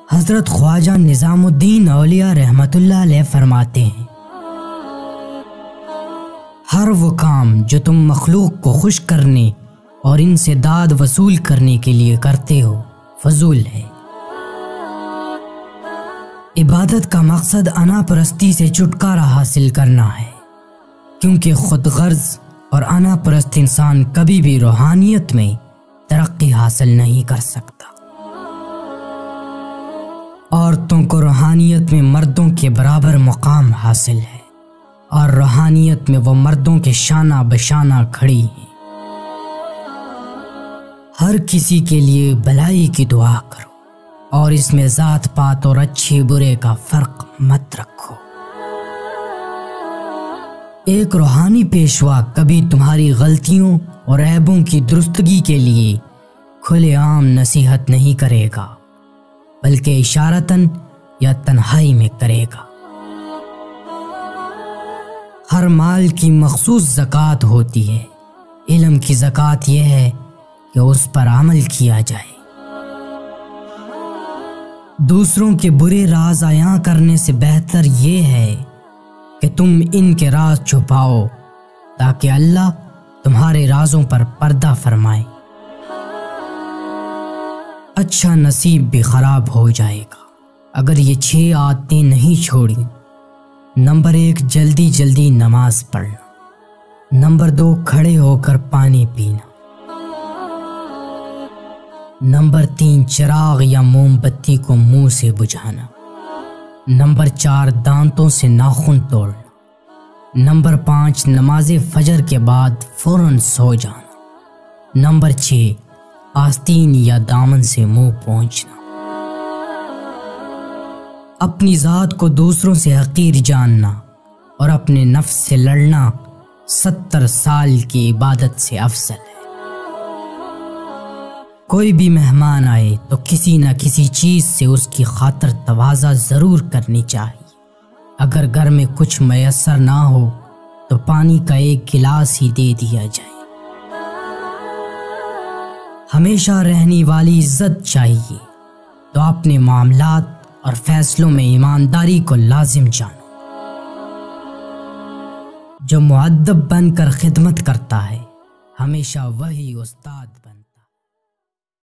حضرت خواجہ نظام الدین اولیاء رحمت اللہ علیہ فرماتے ہیں، ہر وہ کام جو تم مخلوق کو خوش کرنے اور ان سے داد وصول کرنے کے لیے کرتے ہو فضول ہے۔ عبادت کا مقصد انا پرستی سے چھٹکارا حاصل کرنا ہے، کیونکہ خود غرض اور انا پرست انسان کبھی بھی روحانیت میں ترقی حاصل نہیں کر سکتا۔ عورتوں کو روحانیت میں مردوں کے برابر مقام حاصل ہے، اور روحانیت میں وہ مردوں کے شانہ بشانہ کھڑی ہیں۔ ہر کسی کے لیے بھلائی کی دعا کرو، اور اس میں ذات پات اور اچھے برے کا فرق مت رکھو۔ ایک روحانی پیشوا کبھی تمہاری غلطیوں اور عیبوں کی درستگی کے لیے کھلے عام نصیحت نہیں کرے گا، بلکہ اشارتاً یا تنہائی میں کرے گا۔ ہر مال کی مخصوص زکوٰۃ ہوتی ہے، علم کی زکوٰۃ یہ ہے کہ اس پر عمل کیا جائے۔ دوسروں کے برے راز عیاں کرنے سے بہتر یہ ہے کہ تم ان کے راز چھپاؤ، تاکہ اللہ تمہارے رازوں پر پردہ فرمائے۔ اچھا نصیب بھی خراب ہو جائے گا اگر یہ 6 عادتیں نہیں چھوڑیں۔ نمبر 1، جلدی جلدی نماز پڑھنا۔ نمبر 2، کھڑے ہو کر پانی پینا۔ نمبر 3، چراغ یا موم بتی کو منہ سے بجھانا۔ نمبر 4، دانتوں سے ناخن توڑنا۔ نمبر 5، نماز فجر کے بعد فوراً سو جانا۔ نمبر 6، آستین یا دامن سے منہ پونچھنا۔ اپنی ذات کو دوسروں سے حقیر جاننا اور اپنے نفس سے لڑنا 70 سال کی عبادت سے افضل ہے۔ کوئی بھی مہمان آئے تو کسی نہ کسی چیز سے اس کی خاطر تواضع ضرور کرنی چاہیے۔ اگر گھر میں کچھ میسر نہ ہو تو پانی کا ایک گلاس ہی دے دیا جائے۔ ہمیشہ رہنے والی عزت چاہیے، تو اپنے معاملات اور فیصلوں میں ایمانداری کو لازم جانو۔ جو مؤدب بن کر خدمت کرتا ہے ہمیشہ وہی استاد بن